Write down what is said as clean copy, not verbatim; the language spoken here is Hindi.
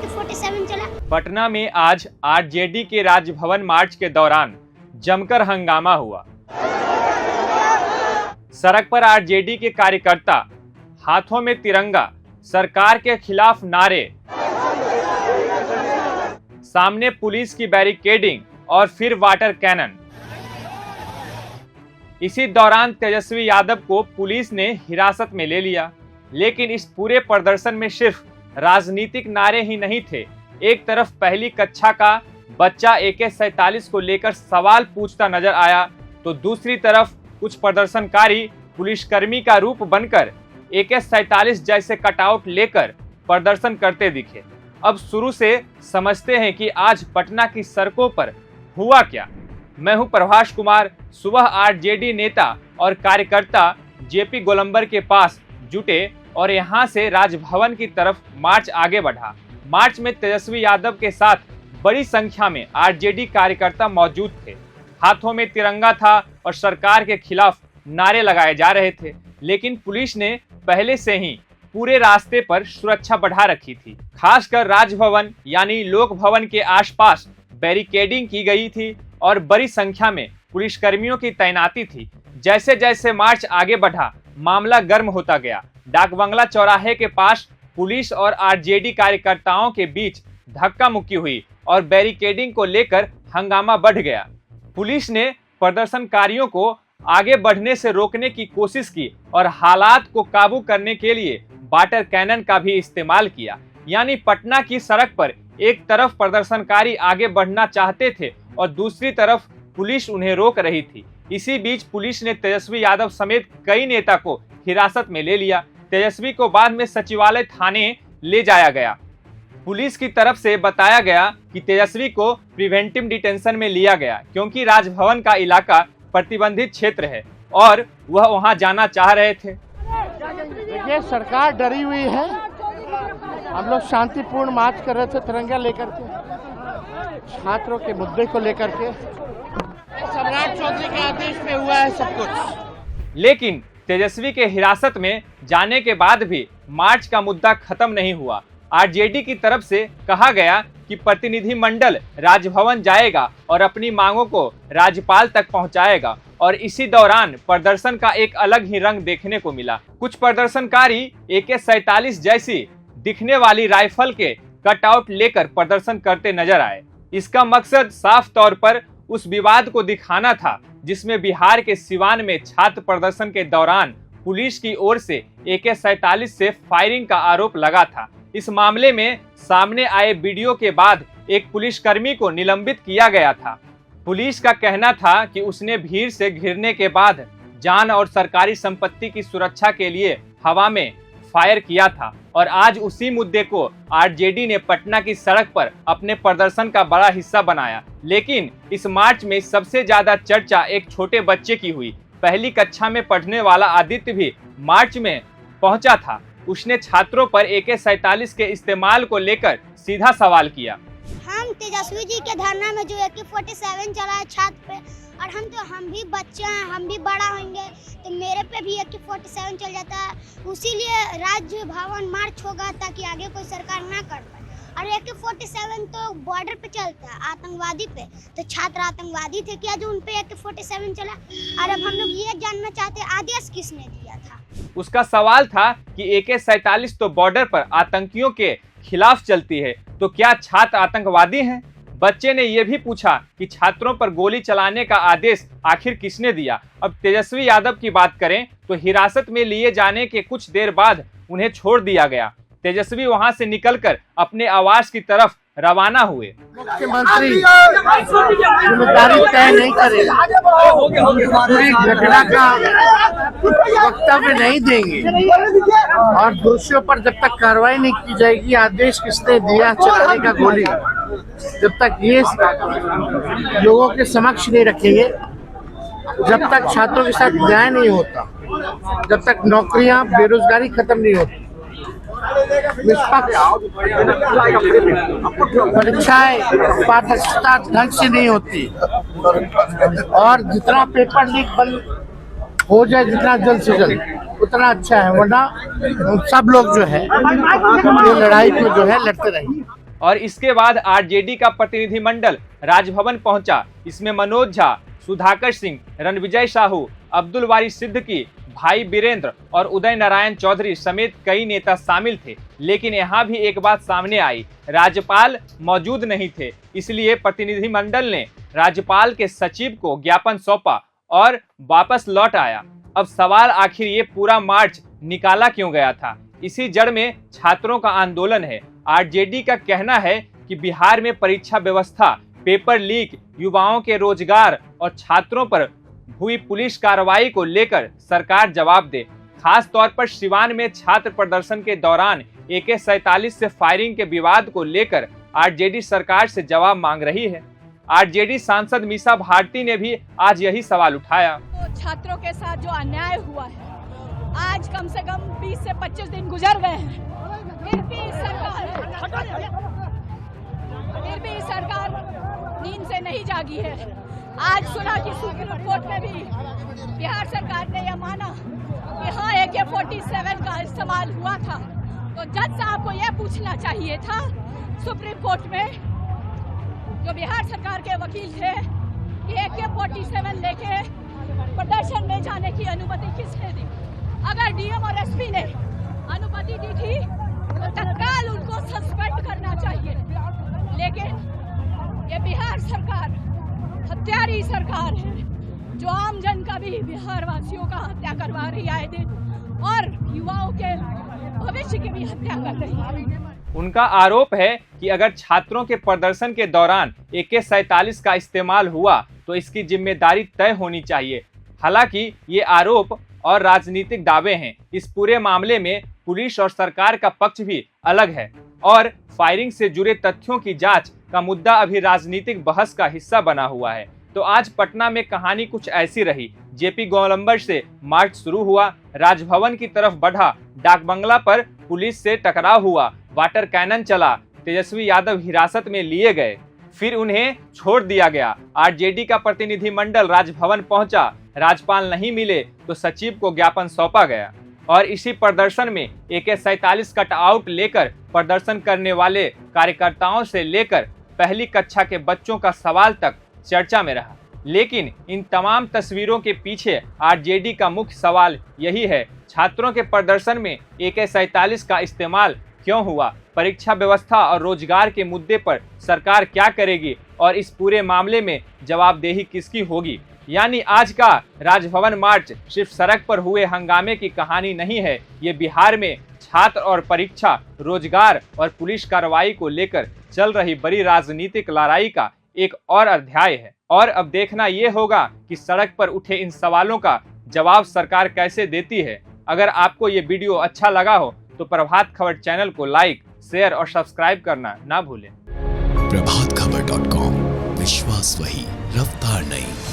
AK-47 चला। पटना में आज आरजेडी के राजभवन मार्च के दौरान जमकर हंगामा हुआ। सड़क पर आरजेडी के कार्यकर्ता हाथों में तिरंगा, सरकार के खिलाफ नारे, सामने पुलिस की बैरिकेडिंग और फिर वाटर कैनन। इसी दौरान तेजस्वी यादव को पुलिस ने हिरासत में ले लिया। लेकिन इस पूरे प्रदर्शन में सिर्फ राजनीतिक नारे ही नहीं थे। एक तरफ पहली कक्षा का बच्चा AK-47 को लेकर सवाल पूछता नजर आया, तो दूसरी तरफ कुछ प्रदर्शनकारी पुलिसकर्मी का रूप बनकर AK-47 जैसे कटआउट लेकर प्रदर्शन करते दिखे। अब शुरू से समझते हैं कि आज पटना की सड़कों पर हुआ क्या। मैं हूं प्रभाष कुमार। सुबह आरजेडी नेता और कार्यकर्ता जेपी गोलंबर के पास जुटे और यहां से राजभवन की तरफ मार्च आगे बढ़ा। मार्च में तेजस्वी यादव के साथ बड़ी संख्या में आरजेडी कार्यकर्ता मौजूद थे। हाथों में तिरंगा था और सरकार के खिलाफ नारे लगाए जा रहे थे। लेकिन पुलिस ने पहले से ही पूरे रास्ते पर सुरक्षा बढ़ा रखी थी। खासकर राजभवन यानी लोक भवन के आसपास बैरिकेडिंग की गई थी और बड़ी संख्या में पुलिसकर्मियों की तैनाती थी। जैसे जैसे मार्च आगे बढ़ा, मामला गर्म होता गया। डाक बंगला चौराहे के पास पुलिस और आरजेडी कार्यकर्ताओं के बीच धक्का मुक्की हुई और बैरिकेडिंग को लेकर हंगामा बढ़ गया। पुलिस ने प्रदर्शनकारियों को आगे बढ़ने से रोकने की कोशिश की और हालात को काबू करने के लिए वाटर कैनन का भी इस्तेमाल किया। यानी पटना की सड़क पर एक तरफ प्रदर्शनकारी आगे बढ़ना चाहते थे और दूसरी तरफ पुलिस उन्हें रोक रही थी। इसी बीच पुलिस ने तेजस्वी यादव समेत कई नेता को हिरासत में ले लिया। तेजस्वी को बाद में सचिवालय थाने ले जाया गया। पुलिस की तरफ से बताया गया कि तेजस्वी को प्रिवेंटिव डिटेंशन में लिया गया क्योंकि राजभवन का इलाका प्रतिबंधित क्षेत्र है और वह वहां जाना चाह रहे थे। देखिए, सरकार डरी हुई है। हम लोग शांतिपूर्ण मार्च कर रहे थे तिरंगा लेकर के, छात्रों के मुद्दे को लेकर के। सम्राट चौधरी के आदेश पे हुआ है सब कुछ। लेकिन तेजस्वी के हिरासत में जाने के बाद भी मार्च का मुद्दा खत्म नहीं हुआ। आरजेडी की तरफ से कहा गया कि प्रतिनिधिमंडल राजभवन जाएगा और अपनी मांगों को राज्यपाल तक पहुंचाएगा। और इसी दौरान प्रदर्शन का एक अलग ही रंग देखने को मिला। कुछ प्रदर्शनकारी AK-47 जैसी दिखने वाली राइफल के कटआउट लेकर प्रदर्शन करते नजर आए। इसका मकसद साफ तौर पर उस विवाद को दिखाना था जिसमें बिहार के सिवान में छात्र प्रदर्शन के दौरान पुलिस की ओर से AK-47 से फायरिंग का आरोप लगा था। इस मामले में सामने आए वीडियो के बाद एक पुलिसकर्मी को निलंबित किया गया था। पुलिस का कहना था कि उसने भीड़ से घिरने के बाद जान और सरकारी संपत्ति की सुरक्षा के लिए हवा में फायर किया था। और आज उसी मुद्दे को आरजेडी ने पटना की सड़क पर अपने प्रदर्शन का बड़ा हिस्सा बनाया। लेकिन इस मार्च में सबसे ज्यादा चर्चा एक छोटे बच्चे की हुई। पहली कक्षा में पढ़ने वाला आदित्य भी मार्च में पहुंचा था। उसने छात्रों पर AK-47 के इस्तेमाल को लेकर सीधा सवाल किया। हम तेजस्वी जी के धरना में जो AK-47 चला है छात्र पे, और हम भी बच्चे हैं, हम भी बड़ा होंगे तो मेरे पे भी AK-47 चल जाता है। उसीलिए राज्य भवन मार्च होगा ताकि आगे कोई सरकार ना कर पाए। और AK-47 तो बॉर्डर पे चलता है, आतंकवादी पे। तो छात्र आतंकवादी थे क्या जो उन पे AK-47 चला? और अब हम लोग ये जानना चाहते हैं आदेश किसने दिया था। उसका सवाल था कि AK-47 तो बॉर्डर पर आतंकियों के खिलाफ चलती है, तो क्या छात्र आतंकवादी हैं? बच्चे ने यह भी पूछा कि छात्रों पर गोली चलाने का आदेश आखिर किसने दिया। अब तेजस्वी यादव की बात करें तो हिरासत में लिए जाने के कुछ देर बाद उन्हें छोड़ दिया गया। तेजस्वी वहां से निकलकर अपने आवास की तरफ रवाना हुए। मुख्यमंत्री जिम्मेदारी तय नहीं करेगा, पूरी घटना का वक्तव्य नहीं देंगे और दोषियों पर जब तक कार्रवाई नहीं की जाएगी, आदेश किसने दिया चलाने का गोली, जब तक ये लोगों के समक्ष नहीं रखेंगे, जब तक छात्रों के साथ न्याय नहीं होता, जब तक नौकरियां बेरोजगारी खत्म नहीं होती, निष्पक्ष परीक्षाएं पारदर्शिता ढंग से नहीं होती और जितना पेपर लीक बंद हो जाए जितना जल्द से जल्द उतना अच्छा है, वरना सब लोग जो है ये लड़ाई को जो है लड़ते रहेंगे। और इसके बाद आरजेडी का प्रतिनिधिमंडल राजभवन पहुंचा। इसमें मनोज झा, सुधाकर सिंह, रणविजय साहू, अब्दुल वारी सिद्दीकी, भाई बीरेंद्र और उदय नारायण चौधरी समेत कई नेता शामिल थे। लेकिन यहाँ भी एक बात सामने आई, राज्यपाल मौजूद नहीं थे। इसलिए प्रतिनिधिमंडल ने राज्यपाल के सचिव को ज्ञापन सौंपा और वापस लौट आया। अब सवाल, आखिर ये पूरा मार्च निकाला क्यों गया था? इसी जड़ में छात्रों का आंदोलन है। आरजेडी का कहना है कि बिहार में परीक्षा व्यवस्था, पेपर लीक, युवाओं के रोजगार और छात्रों पर हुई पुलिस कार्रवाई को लेकर सरकार जवाब दे। खास तौर पर सिवान में छात्र प्रदर्शन के दौरान AK-47 से फायरिंग के विवाद को लेकर आरजेडी सरकार से जवाब मांग रही है। आरजेडी सांसद मीसा भारती ने भी आज यही सवाल उठाया। तो छात्रों के साथ जो अन्याय हुआ है, आज कम से कम 20 से 25 दिन गुजर गए हैं, फिर भी सरकार नींद से नहीं जागी है। आज सुना कि सुप्रीम कोर्ट में भी बिहार सरकार ने यह माना कि हाँ AK-47 का इस्तेमाल हुआ था। तो जज साहब को यह पूछना चाहिए था सुप्रीम कोर्ट में, जो बिहार सरकार के वकील थे, कि AK-47 लेके प्रदर्शन में जाने की अनुमति किसने दी? अगर डीएम और एसपी ने अनुमति दी थी तो तत्काल उनको सस्पेंड करना चाहिए। लेकिन ये बिहार सरकार हत्यारी सरकार है, जो आम जन का भी, बिहार वासियों का हत्या करवा रही है आए दिन, और युवाओं के भविष्य की भी हत्या कर रही है। उनका आरोप है कि अगर छात्रों के प्रदर्शन के दौरान AK-47 का इस्तेमाल हुआ तो इसकी जिम्मेदारी तय होनी चाहिए। हालांकि ये आरोप और राजनीतिक दावे हैं। इस पूरे मामले में पुलिस और सरकार का पक्ष भी अलग है और फायरिंग से जुड़े तथ्यों की जांच का मुद्दा अभी राजनीतिक बहस का हिस्सा बना हुआ है। तो आज पटना में कहानी कुछ ऐसी रही। जेपी गोलंबर से मार्च शुरू हुआ, राजभवन की तरफ बढ़ा, डाक बंगला पर पुलिस से टकराव हुआ, वाटर कैनन चला, तेजस्वी यादव हिरासत में लिए गए, फिर उन्हें छोड़ दिया गया। आरजेडी का प्रतिनिधिमंडल राजभवन पहुंचा, राज्यपाल नहीं मिले तो सचिव को ज्ञापन सौंपा गया और इसी प्रदर्शन में AK-47 कटआउट लेकर प्रदर्शन करने वाले कार्यकर्ताओं से लेकर पहली कक्षा के बच्चों का सवाल तक चर्चा में रहा। लेकिन इन तमाम तस्वीरों के पीछे आरजेडी का मुख्य सवाल यही है, छात्रों के प्रदर्शन में AK-47 का इस्तेमाल क्यों हुआ? परीक्षा व्यवस्था और रोजगार के मुद्दे पर सरकार क्या करेगी और इस पूरे मामले में जवाबदेही किसकी होगी? यानी आज का राजभवन मार्च सिर्फ सड़क पर हुए हंगामे की कहानी नहीं है, ये बिहार में छात्र और परीक्षा, रोजगार और पुलिस कार्रवाई को लेकर चल रही बड़ी राजनीतिक लड़ाई का एक और अध्याय है। और अब देखना ये होगा कि सड़क पर उठे इन सवालों का जवाब सरकार कैसे देती है। अगर आपको ये वीडियो अच्छा लगा हो तो प्रभात खबर चैनल को लाइक, शेयर और सब्सक्राइब करना ना भूलें। प्रभातखबर.com, विश्वास वही, रफ्तार नहीं।